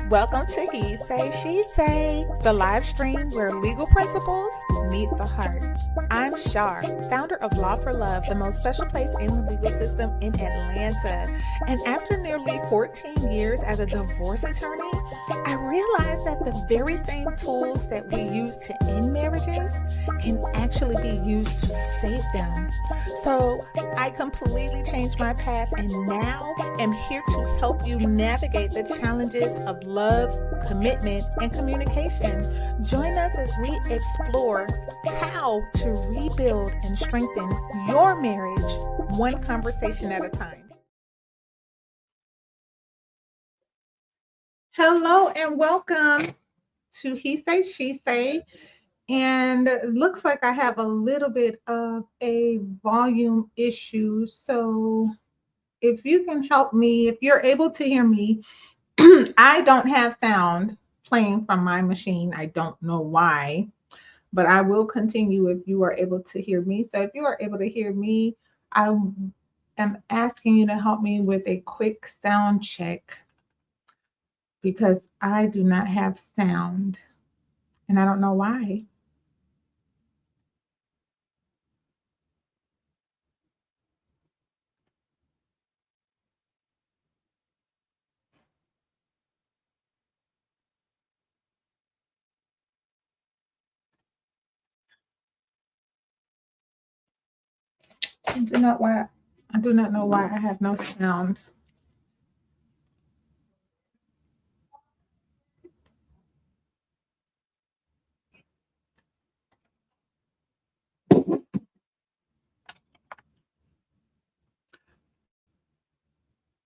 Welcome to He Say, She Say, the live stream where legal principles meet the heart. I'm Shar, founder of Law for Love, the most special place in the legal system in Atlanta. And after nearly 14 years as a divorce attorney, I realized that the very same tools that we use to end marriages can actually be used to save them. So I completely changed my path and now am here to help you navigate the challenges of love, commitment, and communication. Join us as we explore how to rebuild and strengthen your marriage one conversation at a time. Hello and welcome to He Say, She Say. And it looks like I have a little bit of a volume issue. So if you can help me, if you're able to hear me, I don't have sound playing from my machine. I don't know why, but I will continue if you are able to hear me. So if you are able to hear me, I am asking you to help me with a quick sound check because I do not have sound and I don't know why. I do not know why I have no sound.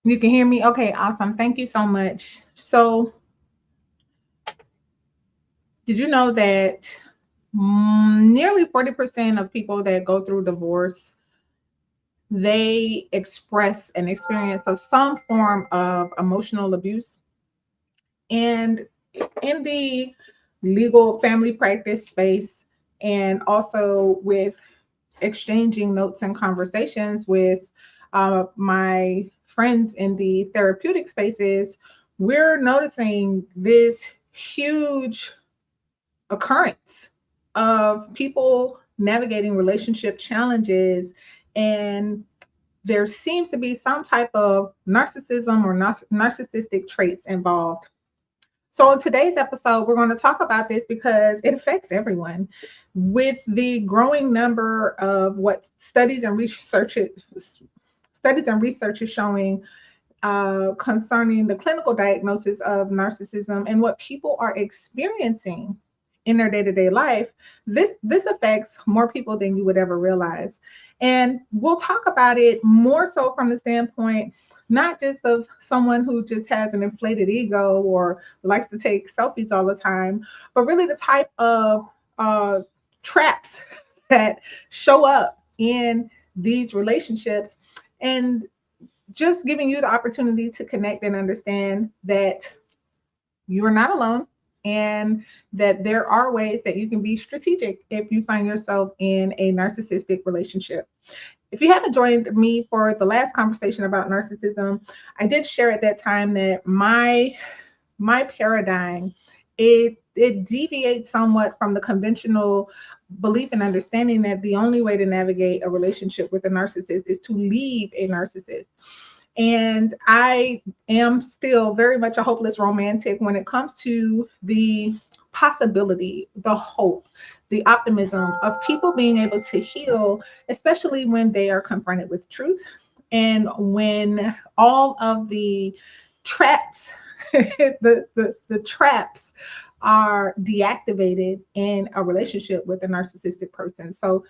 You can hear me? Okay, awesome. Thank you so much. So, did you know that nearly 40% of people that go through divorce, they express an experience of some form of emotional abuse? And in the legal family practice space, and also with exchanging notes and conversations with my friends in the therapeutic spaces, we're noticing this huge occurrence of people navigating relationship challenges, and there seems to be some type of narcissism or narcissistic traits involved. So in today's episode, we're going to talk about this because it affects everyone. With the growing number of what studies and research is showing concerning the clinical diagnosis of narcissism and what people are experiencing in their day-to-day life, this affects more people than you would ever realize. And we'll talk about it more so from the standpoint not just of someone who just has an inflated ego or likes to take selfies all the time, but really the type of traps that show up in these relationships, and just giving you the opportunity to connect and understand that you are not alone and that there are ways that you can be strategic if you find yourself in a narcissistic relationship. If you haven't joined me for the last conversation about narcissism, I did share at that time that my paradigm, it deviates somewhat from the conventional belief and understanding that the only way to navigate a relationship with a narcissist is to leave a narcissist. And I am still very much a hopeless romantic when it comes to the possibility, the hope, the optimism of people being able to heal, especially when they are confronted with truth and when all of the traps, the traps are deactivated in a relationship with a narcissistic person. So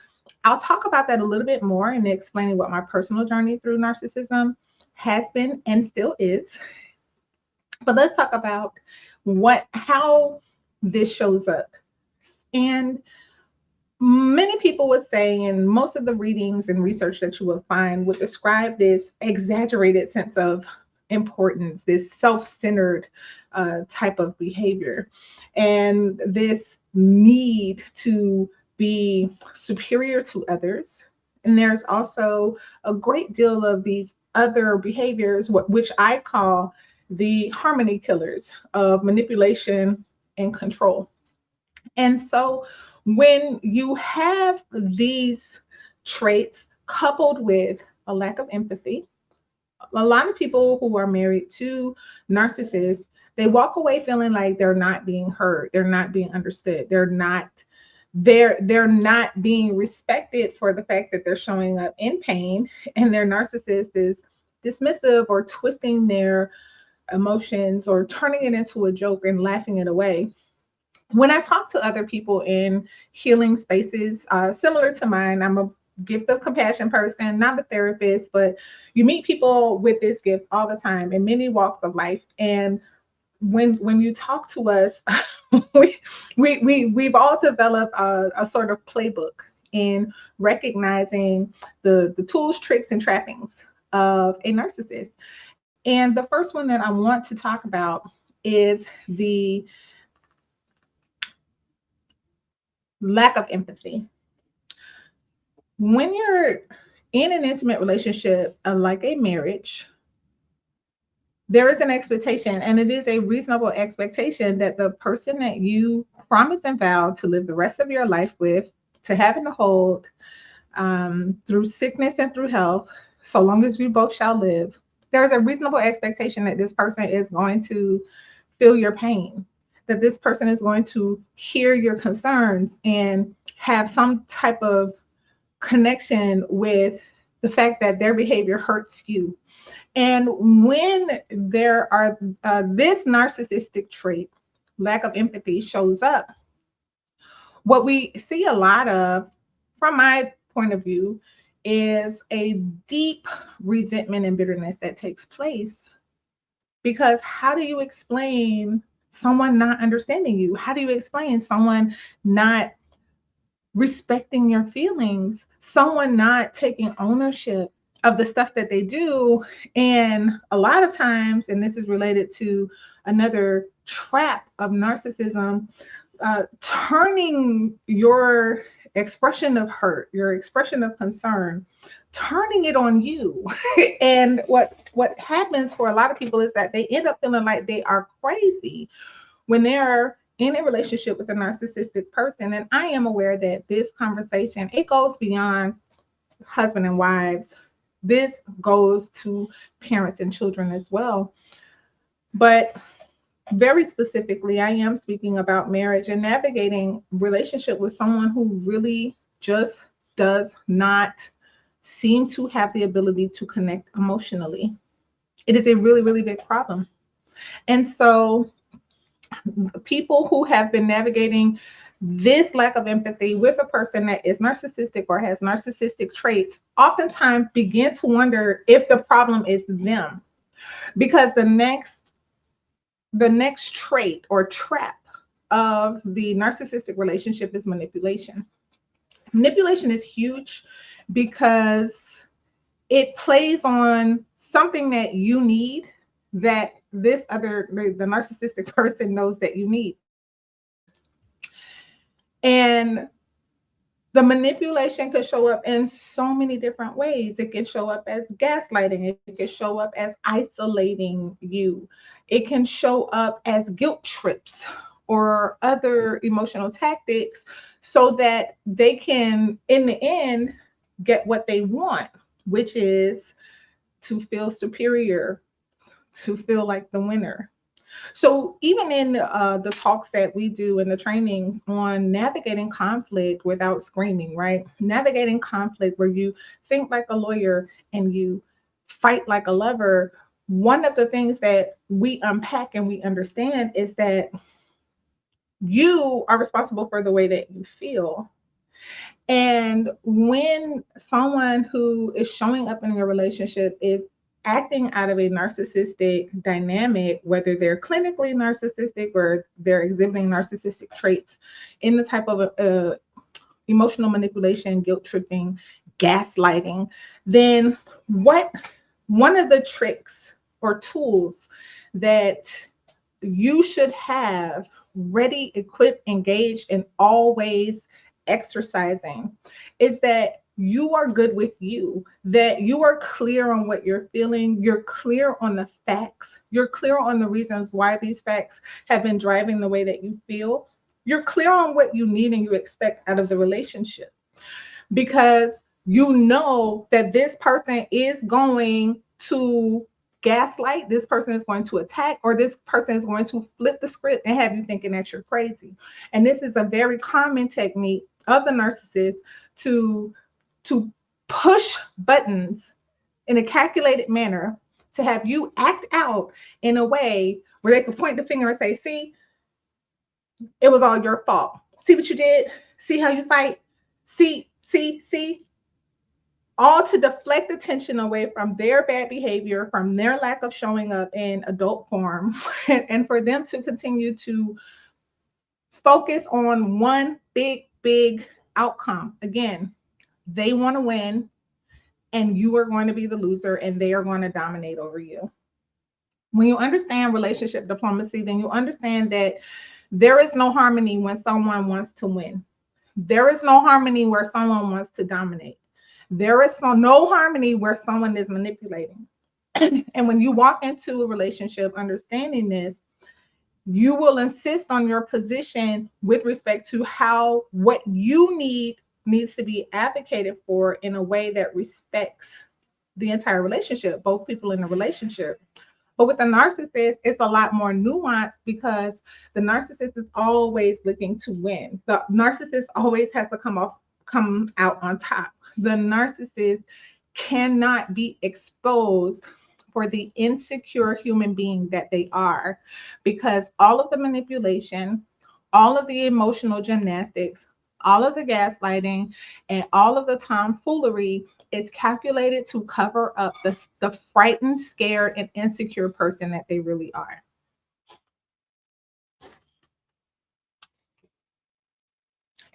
I'll talk about that a little bit more in explaining what my personal journey through narcissism has been and still is. But let's talk about how this shows up. And many people would say, and most of the readings and research that you will find would describe this exaggerated sense of importance, this self-centered type of behavior, and this need to be superior to others. And there's also a great deal of these other behaviors, which I call the harmony killers of manipulation and control. And so when you have these traits coupled with a lack of empathy, a lot of people who are married to narcissists, they walk away feeling like they're not being heard, they're not being understood, they're not being respected for the fact that they're showing up in pain, and their narcissist is dismissive or twisting their emotions or turning it into a joke and laughing it away. When I talk to other people in healing spaces similar to mine, I'm a gift of compassion person, not a therapist, but you meet people with this gift all the time in many walks of life. And when you talk to us, we've all developed a sort of playbook in recognizing the tools, tricks, and trappings of a narcissist. And the first one that I want to talk about is the lack of empathy. When you're in an intimate relationship, like a marriage, there is an expectation, and it is a reasonable expectation that the person that you promised and vowed to live the rest of your life with, to have and to hold, through sickness and through health, so long as you both shall live, there's a reasonable expectation that this person is going to feel your pain, that this person is going to hear your concerns and have some type of connection with the fact that their behavior hurts you. And when there are this narcissistic trait, lack of empathy, shows up, what we see a lot of, from my point of view, is a deep resentment and bitterness that takes place. Because how do you explain someone not understanding you? How do you explain someone not respecting your feelings, someone not taking ownership of the stuff that they do? And a lot of times, and this is related to another trap of narcissism, turning your expression of hurt, your expression of concern, turning it on you. And what happens for a lot of people is that they end up feeling like they are crazy when they're in a relationship with a narcissistic person. And I am aware that this conversation, it goes beyond husband and wives. This goes to parents and children as well. But very specifically, I am speaking about marriage and navigating relationship with someone who really just does not seem to have the ability to connect emotionally. It is a really, really big problem. And so people who have been navigating this lack of empathy with a person that is narcissistic or has narcissistic traits oftentimes begin to wonder if the problem is them, because the next trait or trap of the narcissistic relationship is manipulation. Manipulation is huge because it plays on something that you need that the narcissistic person knows that you need. And the manipulation could show up in so many different ways. It can show up as gaslighting. It can show up as isolating you. It can show up as guilt trips or other emotional tactics so that they can, in the end, get what they want, which is to feel superior, to feel like the winner. So even in the talks that we do in the trainings on navigating conflict without screaming, right? Navigating conflict where you think like a lawyer and you fight like a lover. One of the things that we unpack and we understand is that you are responsible for the way that you feel. And when someone who is showing up in your relationship is acting out of a narcissistic dynamic, whether they're clinically narcissistic or they're exhibiting narcissistic traits in the type of emotional manipulation, guilt tripping, gaslighting, then one of the tricks or tools that you should have ready, equipped, engaged, and always exercising is that you are good with you, that you are clear on what you're feeling, you're clear on the facts, you're clear on the reasons why these facts have been driving the way that you feel, you're clear on what you need and you expect out of the relationship, because you know that this person is going to gaslight, this person is going to attack, or this person is going to flip the script and have you thinking that you're crazy. And this is a very common technique of the narcissist to push buttons in a calculated manner to have you act out in a way where they can point the finger and say, see, it was all your fault. See what you did? See how you fight? See, all to deflect attention away from their bad behavior, from their lack of showing up in adult form, and for them to continue to focus on one big outcome. Again, they want to win, and you are going to be the loser, and they are going to dominate over you. When you understand relationship diplomacy, then you understand that there is no harmony when someone wants to win. There is no harmony where someone wants to dominate. There is no harmony where someone is manipulating. And when you walk into a relationship understanding this, you will insist on your position with respect to how what you needs to be advocated for in a way that respects the entire relationship, both people in the relationship. But with the narcissist, it's a lot more nuanced, because the narcissist is always looking to win. The narcissist always has to come out on top. The narcissist cannot be exposed for the insecure human being that they are, because all of the manipulation, all of the emotional gymnastics, all of the gaslighting, and all of the tomfoolery is calculated to cover up the frightened, scared, and insecure person that they really are.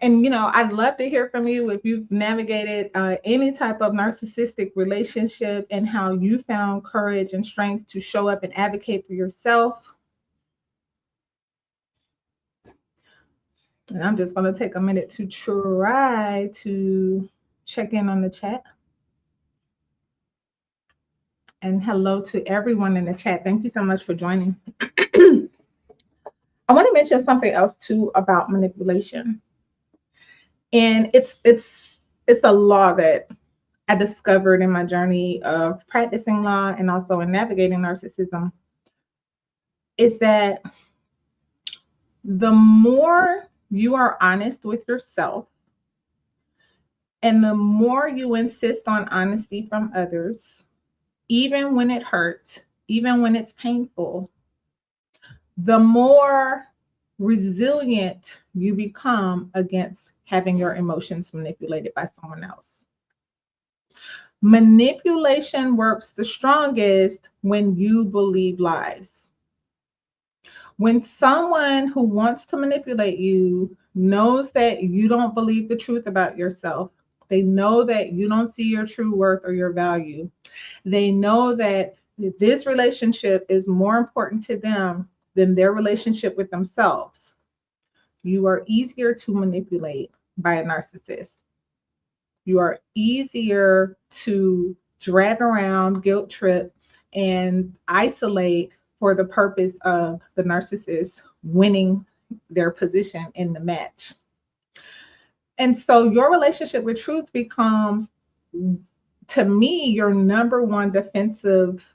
And, I'd love to hear from you if you've navigated any type of narcissistic relationship and how you found courage and strength to show up and advocate for yourself. And I'm just going to take a minute to try to check in on the chat. And hello to everyone in the chat. Thank you so much for joining. I want to mention something else too about manipulation. And it's a law that I discovered in my journey of practicing law and also in navigating narcissism, is that the more you are honest with yourself and the more you insist on honesty from others, even when it hurts, even when it's painful, the more resilient you become against having your emotions manipulated by someone else. Manipulation works the strongest when you believe lies. When someone who wants to manipulate you knows that you don't believe the truth about yourself, they know that you don't see your true worth or your value, they know that this relationship is more important to them than their relationship with themselves, you are easier to manipulate by a narcissist. You are easier to drag around, guilt trip, and isolate for the purpose of the narcissist winning their position in the match. And so your relationship with truth becomes, to me, your number one defensive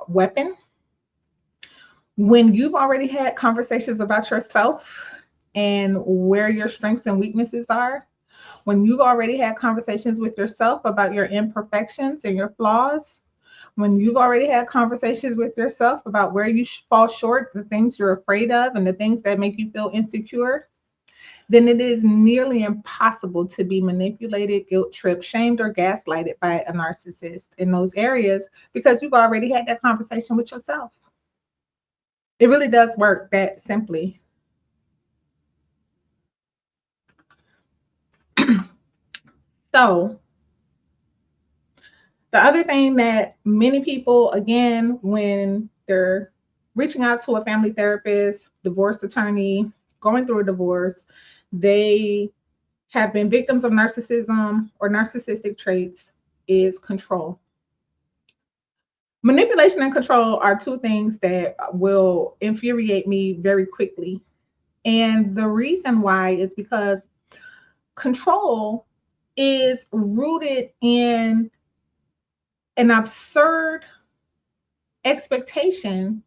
weapon. When you've already had conversations about yourself and where your strengths and weaknesses are, when you've already had conversations with yourself about your imperfections and your flaws, when you've already had conversations with yourself about where you fall short, the things you're afraid of, and the things that make you feel insecure, then it is nearly impossible to be manipulated, guilt tripped, shamed, or gaslighted by a narcissist in those areas, because you've already had that conversation with yourself. It really does work that simply. So the other thing that many people, again, when they're reaching out to a family therapist, divorce attorney, going through a divorce, they have been victims of narcissism or narcissistic traits is control. Manipulation and control are two things that will infuriate me very quickly. And the reason why is because control is rooted in an absurd expectation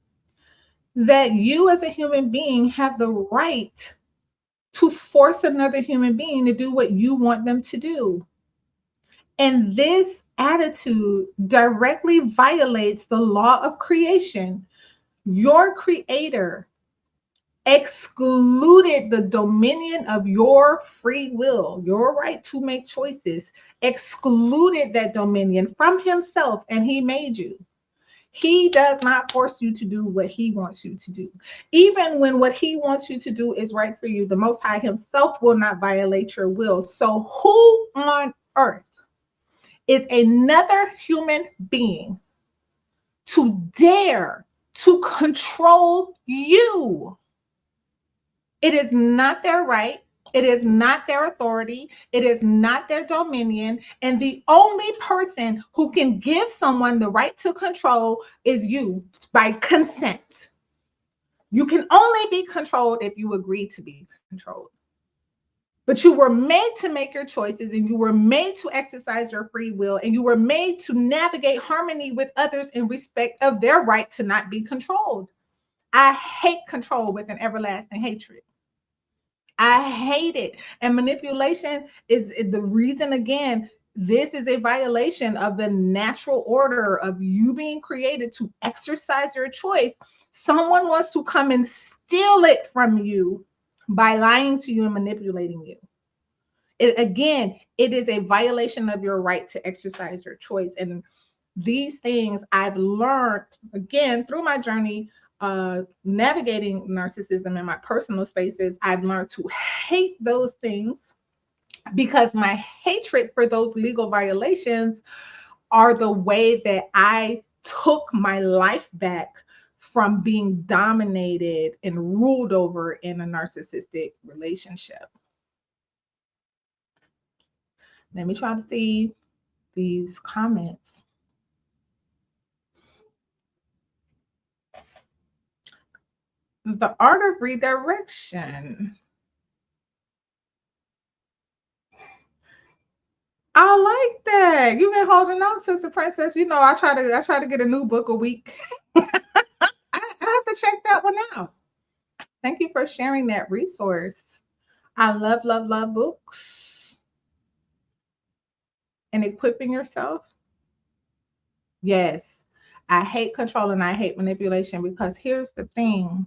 that you as a human being have the right to force another human being to do what you want them to do. And this attitude directly violates the law of creation. Your creator excluded the dominion of your free will, your right to make choices, excluded that dominion from himself, and he made you. He does not force you to do what he wants you to do. Even when what he wants you to do is right for you, the Most High himself will not violate your will. So who on earth is another human being to dare to control you? It is not their right. It is not their authority. It is not their dominion. And the only person who can give someone the right to control is you by consent. You can only be controlled if you agree to be controlled. But you were made to make your choices, and you were made to exercise your free will, and you were made to navigate harmony with others in respect of their right to not be controlled. I hate control with an everlasting hatred. I hate it. And manipulation is the reason, again, this is a violation of the natural order of you being created to exercise your choice. Someone wants to come and steal it from you by lying to you and manipulating you. It is a violation of your right to exercise your choice. And these things I've learned, again, through my journey navigating narcissism in my personal spaces. I've learned to hate those things because my hatred for those legal violations are the way that I took my life back from being dominated and ruled over in a narcissistic relationship. Let me try to see these comments. The art of redirection. I like that. You've been holding on, Sister Princess. You know, I try to get a new book a week. I have to check that one out. Thank you for sharing that resource. I love, love, love books. And equipping yourself. Yes. I hate control and I hate manipulation because here's the thing.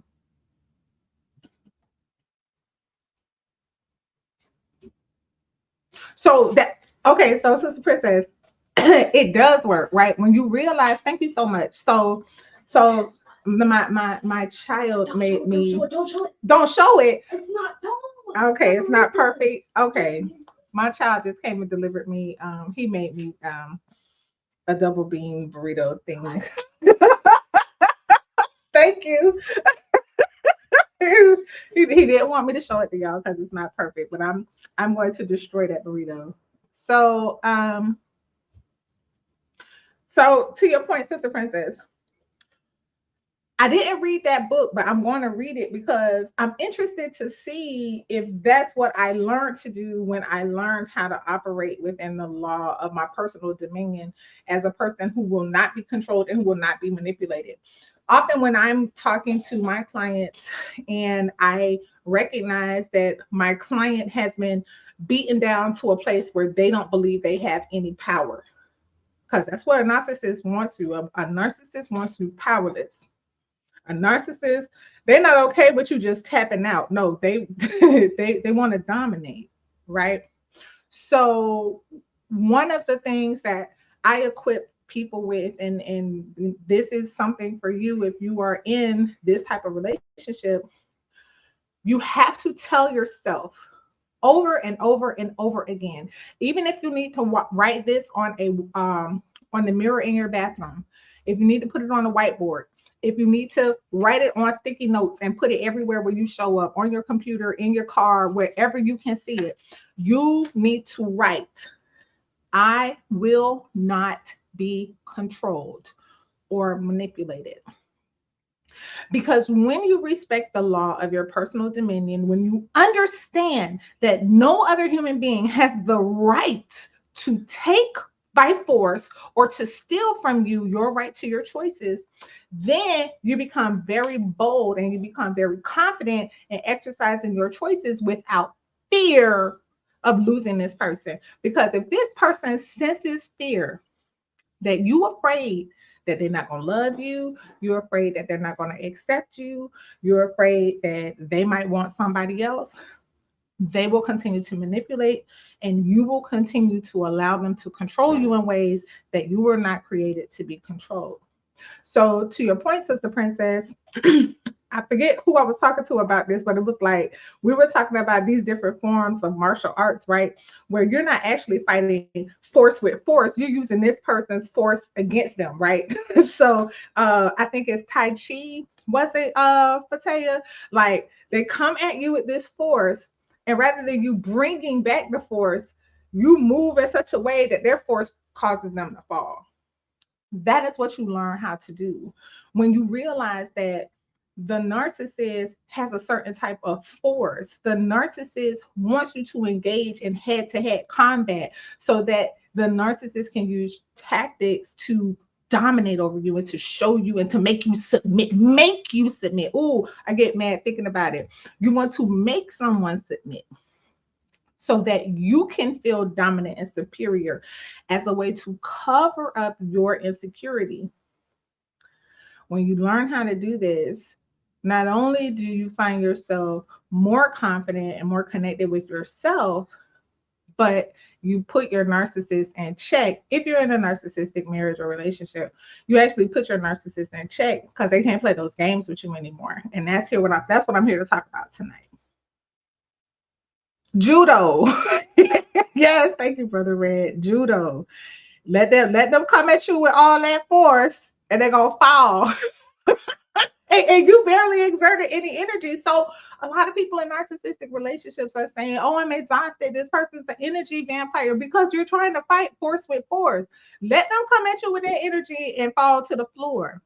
So Sister Princess, it does work, right? When you realize, thank you so much. So my child made me don't show it. It's not okay, it's not perfect. Okay. My child just came and delivered me. He made me a double bean burrito thing. Thank you. he didn't want me to show it to y'all because it's not perfect, but I'm going to destroy that burrito. So to your point, Sister Princess, I didn't read that book, but I'm going to read it because I'm interested to see if that's what I learned to do when I learned how to operate within the law of my personal dominion as a person who will not be controlled and who will not be manipulated. Often when I'm talking to my clients and I recognize that my client has been beaten down to a place where they don't believe they have any power, because that's what a narcissist wants you. A narcissist wants you powerless. A narcissist, they're not okay with you just tapping out. No, they want to dominate, right? So one of the things that I equip people with, and this is something for you if you are in this type of relationship, you have to tell yourself over and over and over again, even if you need to write this on the mirror in your bathroom, if you need to put it on a whiteboard, if you need to write it on sticky notes and put it everywhere where you show up, on your computer, in your car, wherever you can see it, You need to write, I will not be controlled or manipulated. Because when you respect the law of your personal dominion, when you understand that no other human being has the right to take by force or to steal from you your right to your choices, then you become very bold and you become very confident in exercising your choices without fear of losing this person. Because if this person senses fear, that you afraid that they're not going to love you, you're afraid that they're not going to accept you, you're afraid that they might want somebody else, they will continue to manipulate, and you will continue to allow them to control you in ways that you were not created to be controlled. So to your point, Sister Princess, I forget who I was talking to about this, but it was like we were talking about these different forms of martial arts, right? Where you're not actually fighting force with force, you're using this person's force against them, right? So I think it's Tai Chi, was it Fataya? Like they come at you with this force, and rather than you bringing back the force, you move in such a way that their force causes them to fall. That is what you learn how to do when you realize that the narcissist has a certain type of force. The narcissist wants you to engage in head-to-head combat so that the narcissist can use tactics to dominate over you and to show you and to make you submit. Oh, I get mad thinking about it. You want to make someone submit so that you can feel dominant and superior as a way to cover up your insecurity. When you learn how to do this, not only do you find yourself more confident and more connected with yourself, but you put your narcissist in check. If you're in a narcissistic marriage or relationship, you actually put your narcissist in check because they can't play those games with you anymore. And that's what I'm here to talk about tonight. Judo. Yes, thank you, Brother Red. Judo. Let them come at you with all that force and they're gonna fall. And you barely exerted any energy. So a lot of people in narcissistic relationships are saying, oh, I'm exhausted. This person's the energy vampire, because you're trying to fight force with force. Let them come at you with that energy and fall to the floor.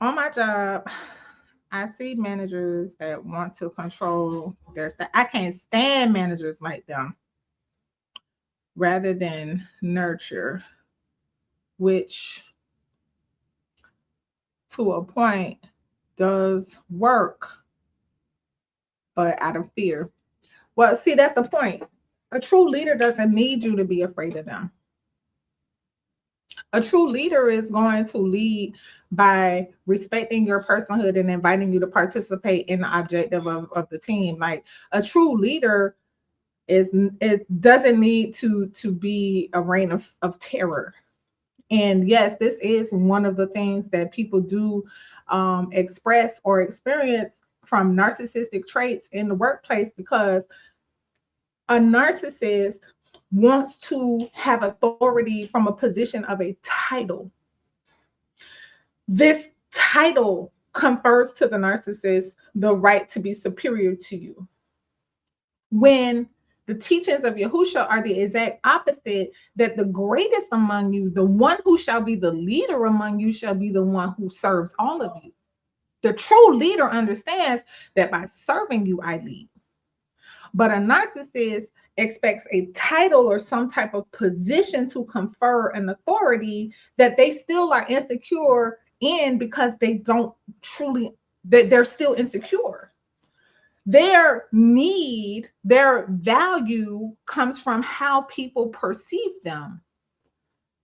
On my job, I see managers that want to control their staff. I can't stand managers like them, rather than nurture, which to a point does work, but out of fear. Well, see, that's the point. A true leader doesn't need you to be afraid of them. A true leader is going to lead by respecting your personhood and inviting you to participate in the objective of the team. Like a true leader it doesn't need to be a reign of terror. And yes, this is one of the things that people do express or experience from narcissistic traits in the workplace, because a narcissist wants to have authority from a position of a title. This title confers to the narcissist the right to be superior to you. When the teachings of Yahusha are the exact opposite, that the greatest among you, the one who shall be the leader among you, shall be the one who serves all of you. The true leader understands that by serving you, I lead. But a narcissist expects a title or some type of position to confer an authority that they still are insecure in, because they don't truly, they're still insecure. Their need, their value comes from how people perceive them.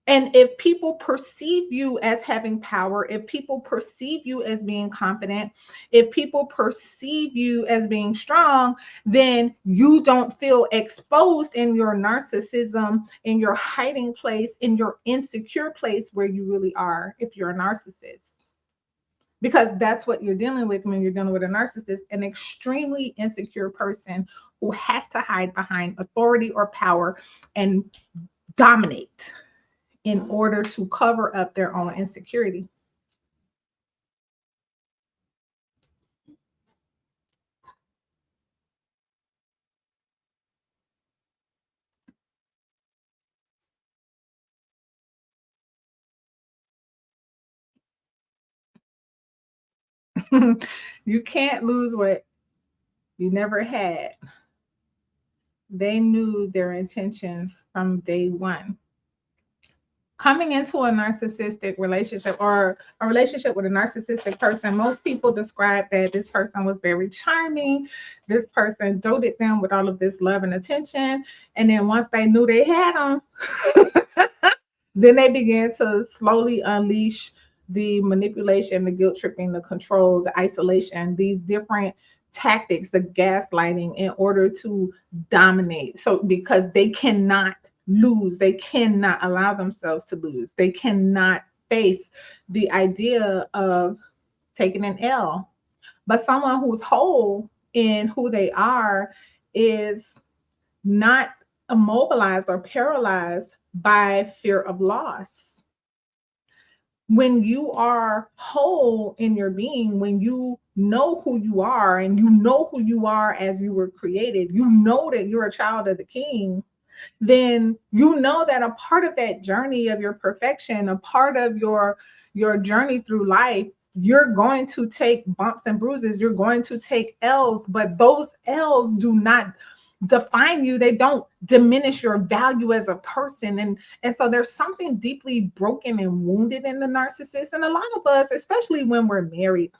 And if people perceive you as having power, if people perceive you as being confident, if people perceive you as being strong, then you don't feel exposed in your narcissism, in your hiding place, in your insecure place where you really are if you're a narcissist. Because that's what you're dealing with when you're dealing with a narcissist, an extremely insecure person who has to hide behind authority or power and dominate in order to cover up their own insecurity. You can't lose what you never had. They knew their intention from day one. Coming into a narcissistic relationship or a relationship with a narcissistic person, most people describe that this person was very charming. This person doted them with all of this love and attention. And then once they knew they had them, then they began to slowly unleash the manipulation, the guilt tripping, the control, the isolation, these different tactics, the gaslighting in order to dominate. So, because they cannot lose, they cannot allow themselves to lose, they cannot face the idea of taking an L. But someone who's whole in who they are is not immobilized or paralyzed by fear of loss. When you are whole in your being, when you know who you are and you know who you are as you were created, you know that you're a child of the king, then you know that a part of that journey of your perfection, a part of your journey through life, you're going to take bumps and bruises, you're going to take L's, but those L's do not define you. They don't diminish your value as a person. And so there's something deeply broken and wounded in the narcissist. And a lot of us, especially when we're married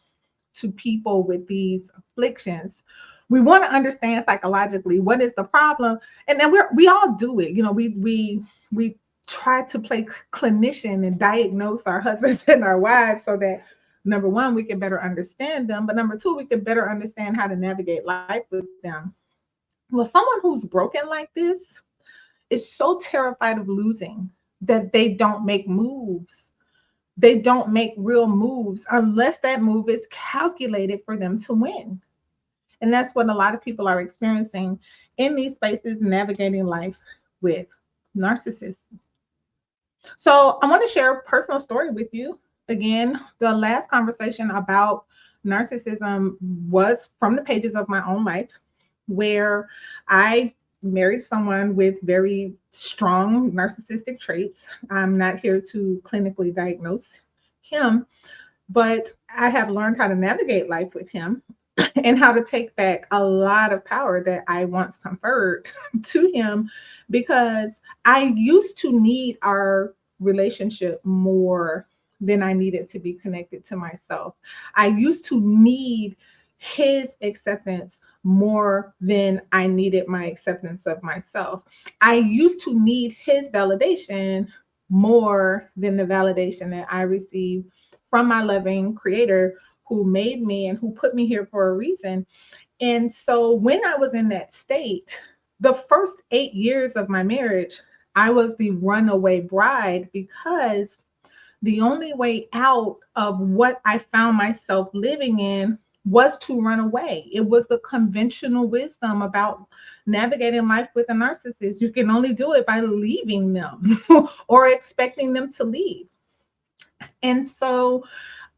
to people with these afflictions, we want to understand psychologically what is the problem. And then we all do it. You know, we try to play clinician and diagnose our husbands and our wives so that, number one, we can better understand them, but number two, we can better understand how to navigate life with them. Well, someone who's broken like this is so terrified of losing that they don't make moves. They don't make real moves unless that move is calculated for them to win. And that's what a lot of people are experiencing in these spaces, navigating life with narcissists. So I want to share a personal story with you. Again, the last conversation about narcissism was from the pages of my own life, where I married someone with very strong narcissistic traits. I'm not here to clinically diagnose him, but I have learned how to navigate life with him and how to take back a lot of power that I once conferred to him, because I used to need our relationship more than I needed to be connected to myself. I used to need his acceptance more than I needed my acceptance of myself. I used to need his validation more than the validation that I received from my loving creator who made me and who put me here for a reason. And so when I was in that state, the first 8 years of my marriage, I was the runaway bride, because the only way out of what I found myself living in was to run away. It was the conventional wisdom about navigating life with a narcissist. You can only do it by leaving them or expecting them to leave. And so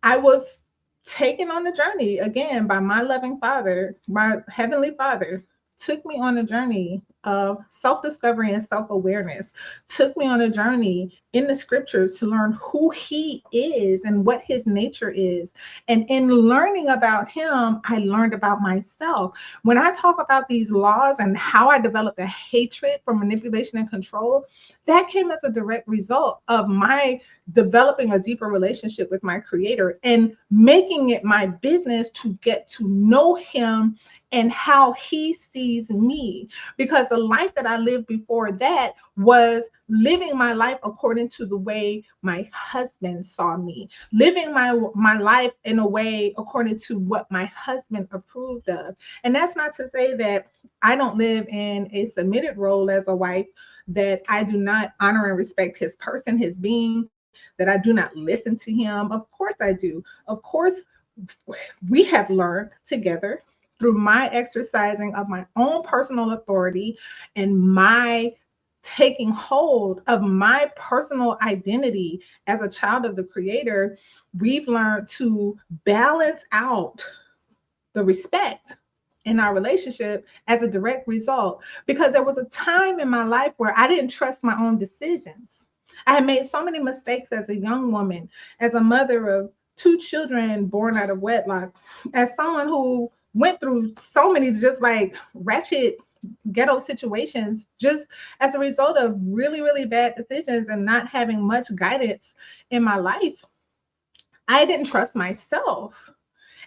I was taken on a journey again by my loving father. My heavenly father took me on a journey of self-discovery and self-awareness, took me on a journey in the scriptures to learn who he is and what his nature is. And in learning about him, I learned about myself. When I talk about these laws and how I developed a hatred for manipulation and control, that came as a direct result of my developing a deeper relationship with my creator and making it my business to get to know him and how he sees me. Because the life that I lived before that was living my life according to the way my husband saw me, living my life in a way according to what my husband approved of. And that's not to say that I don't live in a submitted role as a wife, that I do not honor and respect his person, his being, that I do not listen to him. Of course I do. Of course, we have learned together through my exercising of my own personal authority and my taking hold of my personal identity as a child of the creator, we've learned to balance out the respect in our relationship as a direct result. Because there was a time in my life where I didn't trust my own decisions. I had made so many mistakes as a young woman, as a mother of 2 children born out of wedlock, as someone who went through so many just like ratchet ghetto situations just as a result of really, really bad decisions and not having much guidance in my life, I didn't trust myself.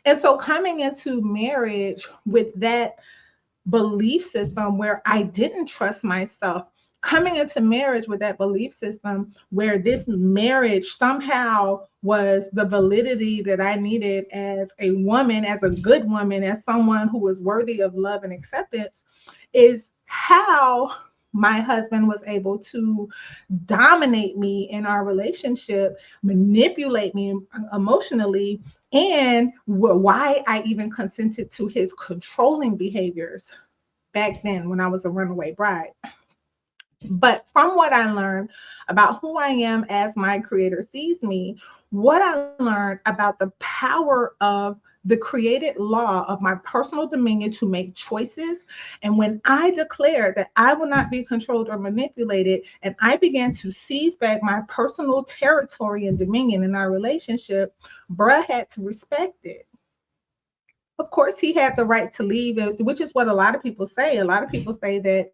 And so coming into marriage with that belief system where I didn't trust myself, coming into marriage with that belief system where this marriage somehow was the validity that I needed as a woman, as a good woman, as someone who was worthy of love and acceptance, is how my husband was able to dominate me in our relationship, manipulate me emotionally, and why I even consented to his controlling behaviors back then when I was a runaway bride. But from what I learned about who I am as my creator sees me, what I learned about the power of the created law of my personal dominion to make choices. And when I declared that I will not be controlled or manipulated, and I began to seize back my personal territory and dominion in our relationship, bruh had to respect it. Of course, he had the right to leave, which is what a lot of people say. A lot of people say that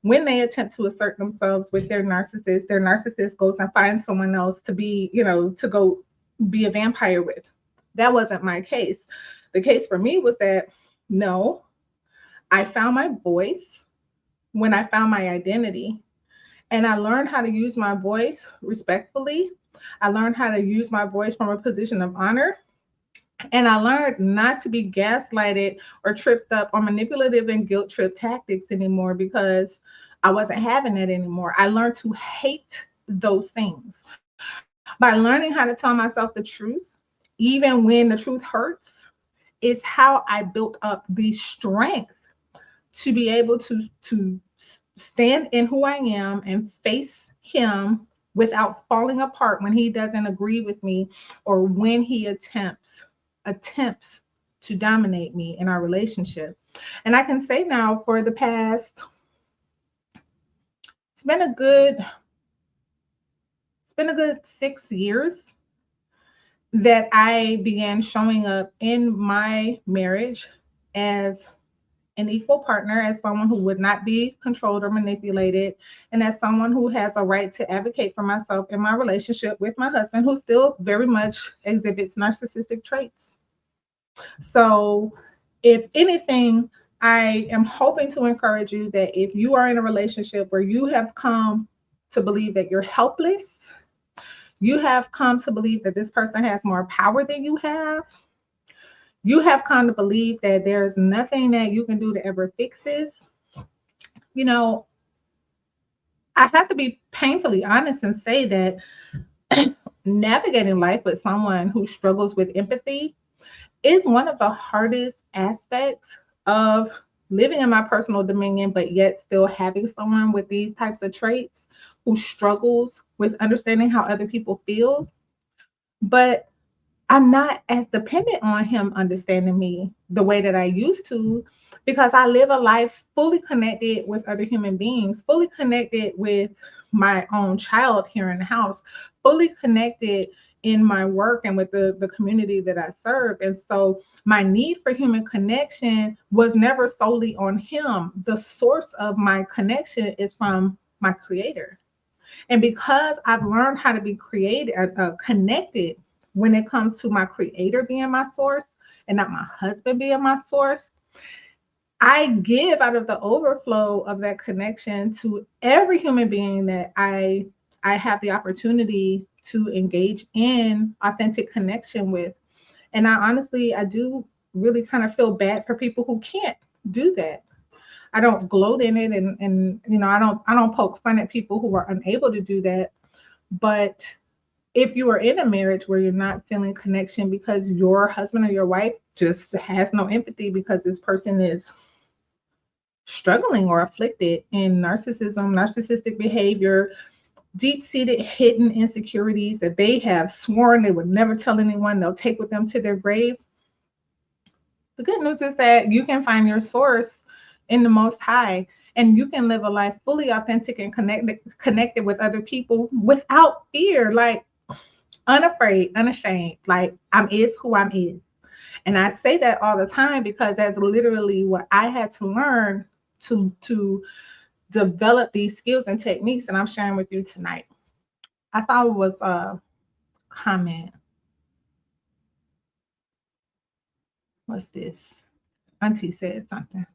when they attempt to assert themselves with their narcissist goes and finds someone else to be, to go be a vampire with. That wasn't my case. The case for me was that, no, I found my voice when I found my identity. And I learned how to use my voice respectfully. I learned how to use my voice from a position of honor. And I learned not to be gaslighted or tripped up on manipulative and guilt trip tactics anymore, because I wasn't having that anymore. I learned to hate those things. By learning how to tell myself the truth, even when the truth hurts, is how I built up the strength to be able to stand in who I am and face him without falling apart when he doesn't agree with me, or when he attempts to dominate me in our relationship. And I can say now, for the past, it's been a good 6 years that I began showing up in my marriage as an equal partner, as someone who would not be controlled or manipulated, and as someone who has a right to advocate for myself in my relationship with my husband, who still very much exhibits narcissistic traits. So, if anything, I am hoping to encourage you that if you are in a relationship where you have come to believe that you're helpless, you have come to believe that this person has more power than you have come to believe that there's nothing that you can do to ever fix this, I have to be painfully honest and say that navigating life with someone who struggles with empathy is one of the hardest aspects of living in my personal dominion, but yet still having someone with these types of traits who struggles with understanding how other people feel. But I'm not as dependent on him understanding me the way that I used to, because I live a life fully connected with other human beings, fully connected with my own child here in the house, fully connected in my work and with the community that I serve. And so my need for human connection was never solely on him. The source of my connection is from my creator. And because I've learned how to be connected when it comes to my creator being my source and not my husband being my source, I give out of the overflow of that connection to every human being that I have the opportunity to engage in authentic connection with. And I do really kind of feel bad for people who can't do that. I don't gloat in it, and I don't poke fun at people who are unable to do that. But if you are in a marriage where you're not feeling connection because your husband or your wife just has no empathy because this person is struggling or afflicted in narcissism, narcissistic behavior, deep-seated hidden insecurities that they have sworn they would never tell anyone, they'll take with them to their grave. The good news is that you can find your source in the Most High, and you can live a life fully authentic and connected with other people without fear. Like, unafraid, unashamed. Like I'm is who I'm is. And I say that all the time because that's literally what I had to learn to develop these skills and techniques that I'm sharing with you tonight. I thought it was a comment. What's this? Auntie said something.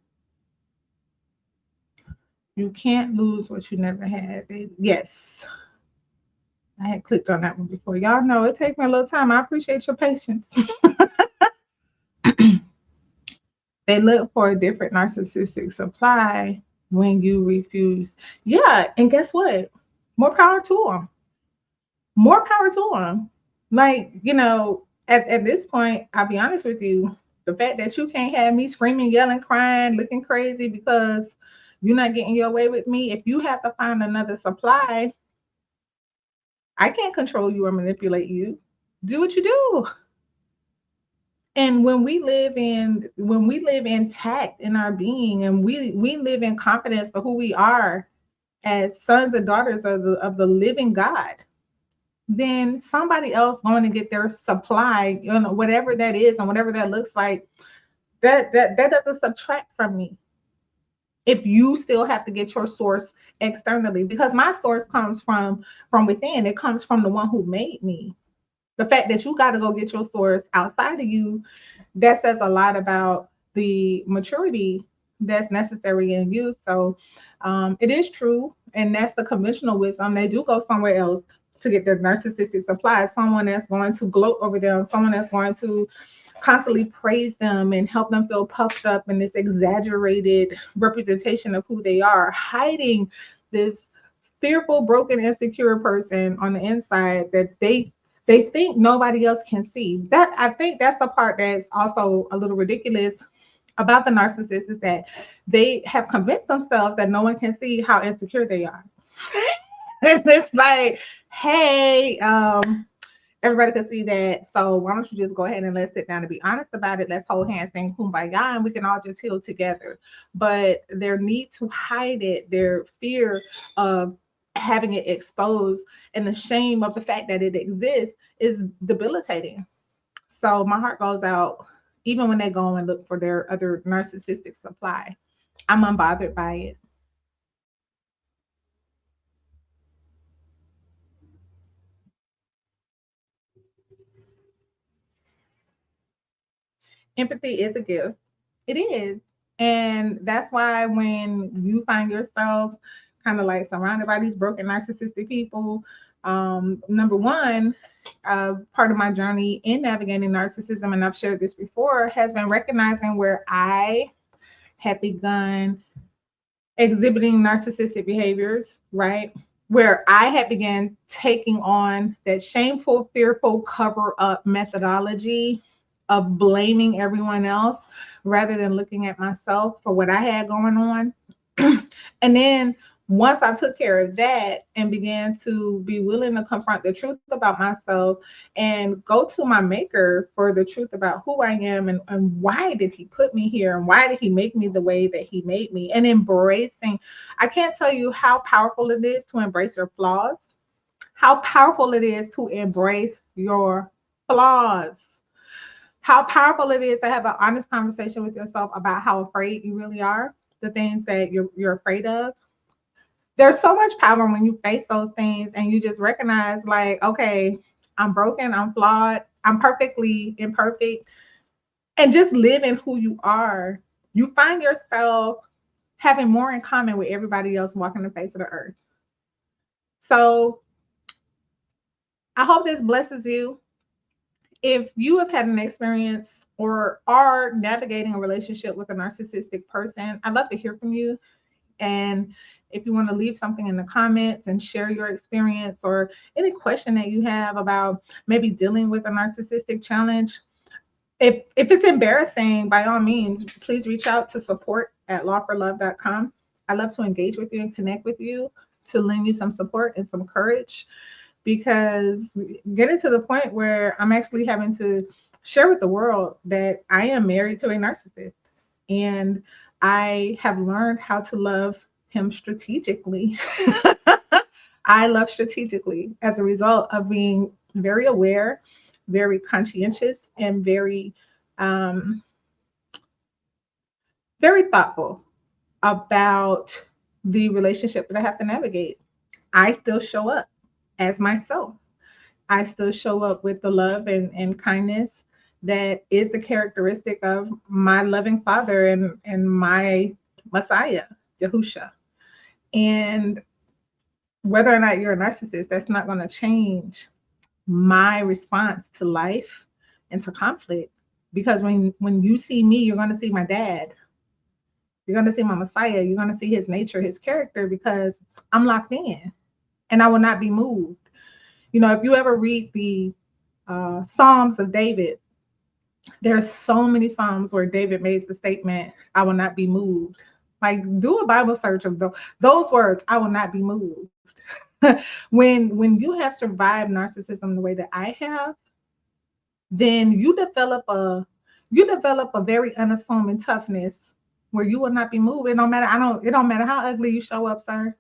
You can't lose what you never had. Yes. I had clicked on that one before. Y'all know it takes me a little time. I appreciate your patience. They look for a different narcissistic supply when you refuse. Yeah, and guess what? More power to them. More power to them. Like, at this point, I'll be honest with you, the fact that you can't have me screaming, yelling, crying, looking crazy because you're not getting your way with me. If you have to find another supply, I can't control you or manipulate you. Do what you do. And when we live intact in our being, and we live in confidence of who we are as sons and daughters of the living God, then somebody else going to get their supply, whatever that is and whatever that looks like, that doesn't subtract from me. If you still have to get your source externally, because my source comes from within, it comes from the one who made me. The fact that you got to go get your source outside of you, that says a lot about the maturity that's necessary in you. So it is true, and that's the conventional wisdom. They do go somewhere else to get their narcissistic supply. Someone that's going to gloat over them, someone that's going to constantly praise them and help them feel puffed up in this exaggerated representation of who they are, hiding this fearful, broken, insecure person on the inside that they think nobody else can see. That, I think, that's the part that's also a little ridiculous about the narcissist, is that they have convinced themselves that no one can see how insecure they are. And it's like, hey, everybody can see that. So why don't you just go ahead and let's sit down and be honest about it. Let's hold hands, sing kumbaya, and we can all just heal together. But their need to hide it, their fear of having it exposed, and the shame of the fact that it exists is debilitating. So my heart goes out even when they go and look for their other narcissistic supply. I'm unbothered by it. Empathy is a gift. It is. And that's why when you find yourself kind of like surrounded by these broken narcissistic people, number one, part of my journey in navigating narcissism, and I've shared this before, has been recognizing where I had begun exhibiting narcissistic behaviors, right? Where I had began taking on that shameful, fearful cover up methodology of blaming everyone else rather than looking at myself for what I had going on. And then once I took care of that and began to be willing to confront the truth about myself and go to my maker for the truth about who I am, and why did he put me here, and why did he make me the way that he made me, and embracing, I can't tell you how powerful it is to embrace your flaws, how powerful it is to embrace your flaws, how powerful it is to have an honest conversation with yourself about how afraid you really are, the things that you're afraid of. There's so much power when you face those things and you just recognize, like, okay, I'm broken, I'm flawed, I'm perfectly imperfect, and just live in who you are. You find yourself having more in common with everybody else walking the face of the earth. So I hope this blesses you. If you have had an experience or are navigating a relationship with a narcissistic person, I'd love to hear from you. And if you want to leave something in the comments and share your experience, or any question that you have about maybe dealing with a narcissistic challenge, if it's embarrassing, by all means, please reach out to support@lawforlove.com. I love to engage with you and connect with you to lend you some support and some courage, because getting to the point where I'm actually having to share with the world that I am married to a narcissist, and I have learned how to love him strategically. I love strategically as a result of being very aware, very conscientious, and um, very thoughtful about the relationship that I have to navigate. I still show up as myself. I still show up with the love and kindness that is the characteristic of my loving father and my Messiah, Yahusha. And whether or not you're a narcissist, that's not going to change my response to life and to conflict. Because when you see me, you're going to see my dad. You're going to see my Messiah. You're going to see his nature, his character, because I'm locked in and I will not be moved. If you ever read the Psalms of David, there's so many Psalms where David makes the statement, I will not be moved. Like, do a Bible search of those words, I will not be moved. when you have survived narcissism the way that I have, then you develop a very unassuming toughness where you will not be moved. It don't matter how ugly you show up, sir.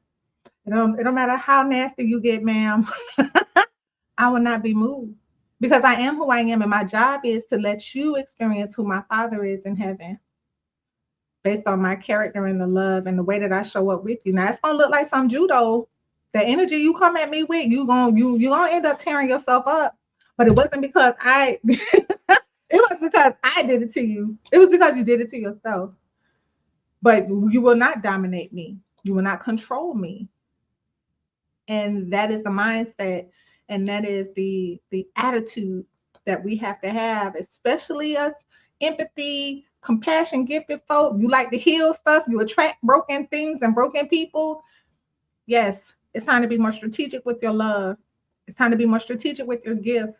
It don't matter how nasty you get, ma'am. I will not be moved because I am who I am, and my job is to let you experience who my Father is in heaven based on my character and the love and the way that I show up with you. Now it's gonna look like some judo. The energy you come at me with, you gonna end up tearing yourself up. But it wasn't because it was because I did it to you. It was because you did it to yourself. But you will not dominate me. You will not control me. And that is the mindset, and that is the attitude that we have to have, especially us empathy, compassion gifted folk. You like to heal stuff, you attract broken things and broken people. Yes, it's time to be more strategic with your love. It's time to be more strategic with your gift.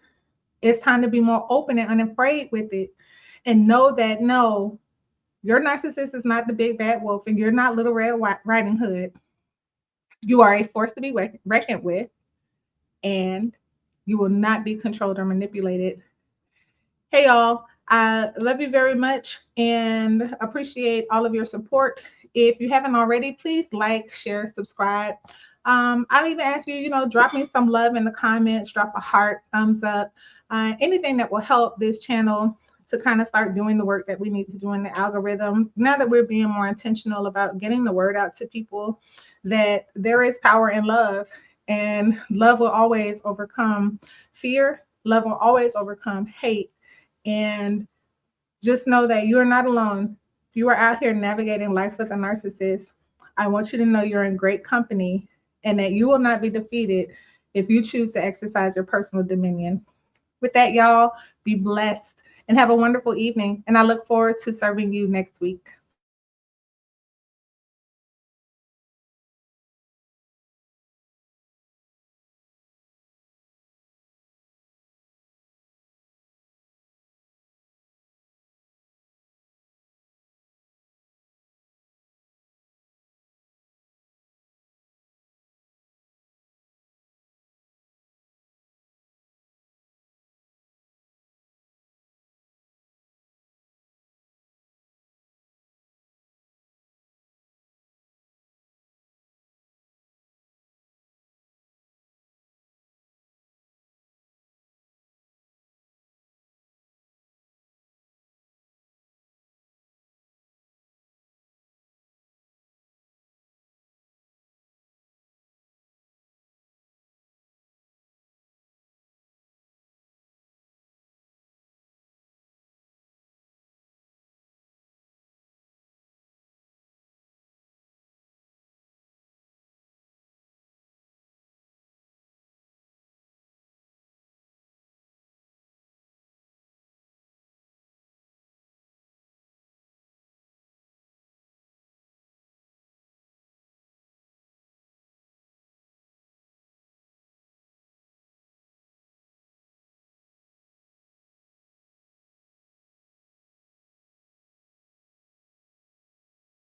It's time to be more open and unafraid with it. And know that no, your narcissist is not the big bad wolf, and you're not Little Red Riding Hood. You are a force to be reckoned with, and you will not be controlled or manipulated. Hey, y'all, I love you very much and appreciate all of your support. If you haven't already, please like, share, subscribe. I'll even ask you, drop me some love in the comments, drop a heart, thumbs up, anything that will help this channel to kind of start doing the work that we need to do in the algorithm. Now that we're being more intentional about getting the word out to people that there is power in love, and love will always overcome fear. Love will always overcome hate. And just know that you are not alone. If you are out here navigating life with a narcissist, I want you to know you're in great company and that you will not be defeated if you choose to exercise your personal dominion. With that, y'all, be blessed and have a wonderful evening. And I look forward to serving you next week.